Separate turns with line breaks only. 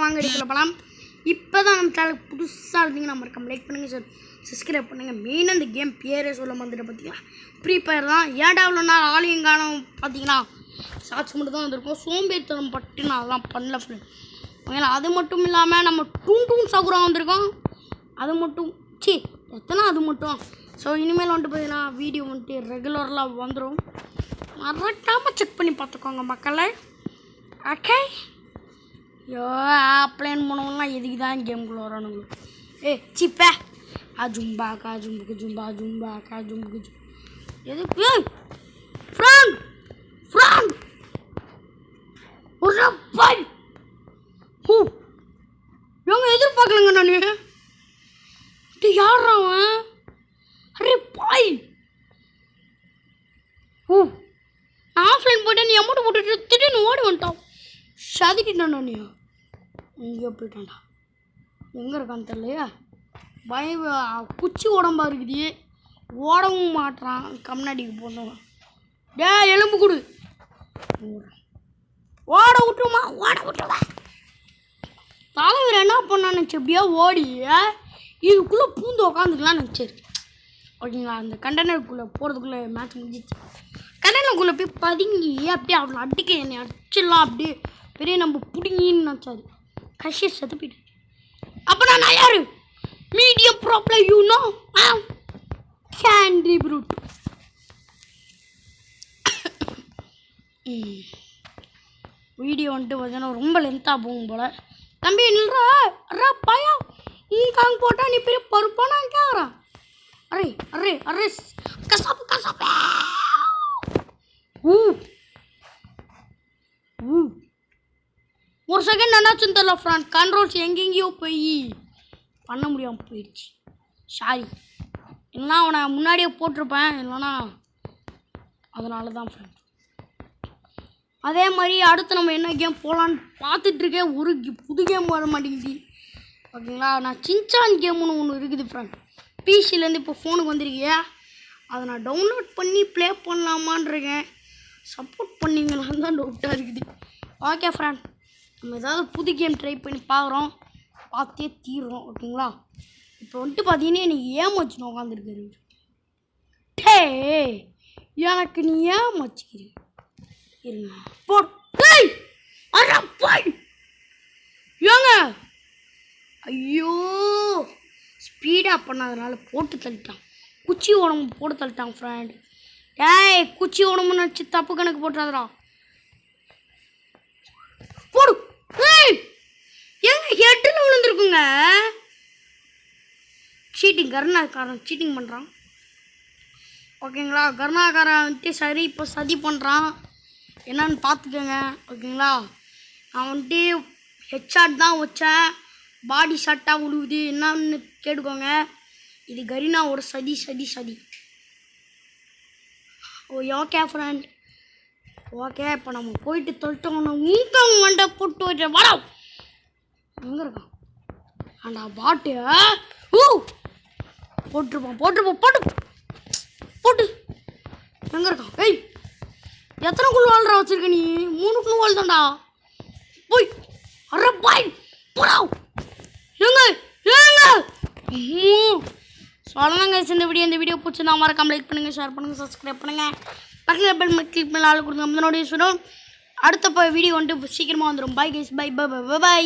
வாங்க எடுக்கல பலாம். இப்போ தான் நம்ம சேனலுக்கு புதுசாக இருந்தீங்கன்னா மறக்காம லைக் பண்ணுங்கள் சார், சப்ஸ்கிரைப் பண்ணுங்கள். மெயினாக இந்த கேம் பேரே சொல்ல வந்துட்டு பார்த்தீங்கன்னா ஃப்ரீ ஃபயர் தான். ஏன்டா இவ்வளோ நாள் ஆலயம் காணும் பார்த்தீங்கன்னா ஷார்ட்ஸ் மட்டும் தான் வந்திருக்கும். சோம்பேறித்தனம் பட்டு நான் அதெல்லாம் பண்ணல ஃப்ரெண்ட். ஓகேங்களா, அது மட்டும் இல்லாமல் நம்ம டூன் சகுரம் வந்திருக்கோம். அது மட்டும் எத்தனை அது மட்டும். ஸோ இனிமேல் வந்துட்டு பார்த்தீங்கன்னா வீடியோ வந்துட்டு ரெகுலரெலாம் வந்துடும். மறக்காமல் செக் பண்ணி பார்த்துக்கோங்க மக்களே. ஓகே, ஐயோ ஆப்ளைன் பண்ணவங்களாம் எதுக்கு தான் கேமுக்குள்ளே வரானுங்களோ. சிப்பே ஜும்பா ஜும்புக்கு ஜும்பா ஜும்பா ஜும்புக்கு ஜும்பா எதுக்கு ஃப்ரெண்ட் ஃப்ரெண்ட் ஒரு பாய் இவங்க எதிர்பார்க்கலங்க நான். யார் அவன்? அரே பாய் ஆஃப்லைன் போய்ட்டு நீ அமௌண்ட் போட்டுட்டு திடீர்னு ஓடி வந்துட்டான். சதிக்கிட்டான்டா நீ. எங்கேயோ போயிட்டான்டா. எங்கே இருக்கான்னு தெரியலையா. குச்சி உடம்பா இருக்குது, ஓடவும் மாட்டுறான். கம்னாடிக்கு போனவன் எலும்பு கொடு. ஓட விட்டுருமா, ஓட விட்டுருவா. தலைவர் என்ன பண்ணான்னு நினச்சி எப்படியா ஓடி இதுக்குள்ளே பூந்து உக்காந்துக்கலாம்னு நினச்சாரு. ஓகேங்களா, அந்த கண்டெய்னருக்குள்ளே போகிறதுக்குள்ளே மேட்ச் முடிஞ்சிச்சு. கண்டெய்னருக்குள்ளே போய் பதுங்கி அப்படியே அவ்வளோ அடிக்க என்னை அடிச்சிடலாம் அப்படியே பெரிய நம்ம பிடிங்கின்னு நினச்சாரு. கஷியை செத்துப்பிட்டு. அப்போ நான் யார்? Medium problem you know candy fruit. Video வந்துட்டு பார்த்தீங்கன்னா ரொம்ப லென்த்தாக போகும் போல். தம்பி நில்றா அரா பாயா, நீ காங்க போட்டால் நீ பெரிய பருப்பானா கேட்குறான். அரே அரே அரே கசாப்பு கசாப்பு. ஒரு செகண்ட் என்னாச்சுன்னு தெரியல ஃப்ரெண்ட். கண்ட்ரோல்ஸ் எங்கெங்கேயோ போய் பண்ண முடியாமல் போயிடுச்சு. சாரி, இல்லைனா அவனை முன்னாடியே போட்டிருப்பேன், இல்லைனா அதனால தான் ஃப்ரெண்ட். அதே மாதிரி அடுத்து நம்ம என்ன கேம் போகலான்னு பார்த்துட்ருக்கேன். ஒரு புது கேம் வர மாட்டேங்குது. ஓகேங்களா, நான் சின்சான் கேம்னு ஒன்று இருக்குது ஃப்ரெண்ட். பிசிலேருந்து இப்போ ஃபோனுக்கு வந்திருக்கியா, அதை நான் டவுன்லோட் பண்ணி ப்ளே பண்ணலாமான்ருக்கேன். சப்போர்ட் பண்ணிங்களான்னு தான் டவுட்டாக இருக்குது. ஓகே ஃப்ரெண்ட், நம்ம ஏதாவது புது கேம் ட்ரை பண்ணி பார்க்குறோம், பார்த்தே தீர்றோம். ஓகேங்களா, இப்போ வந்துட்டு பார்த்தீங்கன்னா எனக்கு ஏமாச்சுன்னு உட்காந்துருக்காரு. எனக்கு நீ ஏமாச்சிக்கிறீ இருங்க ஏங்க. ஐயோ, ஸ்பீடாக பண்ணாதனால போட்டு தள்ளிட்டான். குச்சி உடம்பு போட்டு தள்ளிட்டான் ஃப்ரெண்ட். குச்சி உடம்புன்னு வச்சு தப்பு கணக்கு போட்டுறாதடா. போடு. ஏங்க ஹெட்டில் விழுந்துருக்குங்க. சீட்டிங், கருணாக்காரன் சீட்டிங் பண்ணுறான். ஓகேங்களா, கருணாக்காரன் வந்துட்டு சரி இப்போ சதி பண்ணுறான். என்னன்னு பார்த்துக்கோங்க. ஓகேங்களா, நான் வந்துட்டு ஹெட்ஷாட் தான் வச்சேன், பாடி ஷாட்டாக விழுவுது. என்னன்னு கேட்டுக்கோங்க. இது கரீனாவோட சதி சதி சதி. Okay friend. ஓகே, இப்போ நம்ம போயிட்டு தொலைட்டோம்னா மூக்கம் மண்டை போட்டு வச்ச வாடா. எங்கே இருக்கான் ஆண்டா பாட்டு? போட்டுருப்போம் போட்டுருப்போம் போட்டு போட்டு. எங்கே இருக்கான்? எத்தனை குள் வாழ்றா வச்சிருக்க நீ? 3 குள் வாழ்தாண்டா. போய் அரை பாய் போடா. எங்க ஏங்க சொல்லலாங்க. இந்த வீடியோ பிடிச்சிருந்தா மறக்காம லைக் பண்ணுங்கள், ஷேர் பண்ணுங்கள், சப்ஸ்கிரைப் பண்ணுங்கள். பக்கத்தில் பெல் கிளிக் பண்ணி ஆள் கொடுங்க. அந்த நோட்டிஃபிகேஷன் அடுத்த வீடியோ வந்துட்டு சீக்கிரமாக வந்துடும். Bye guys, bye bye bye by.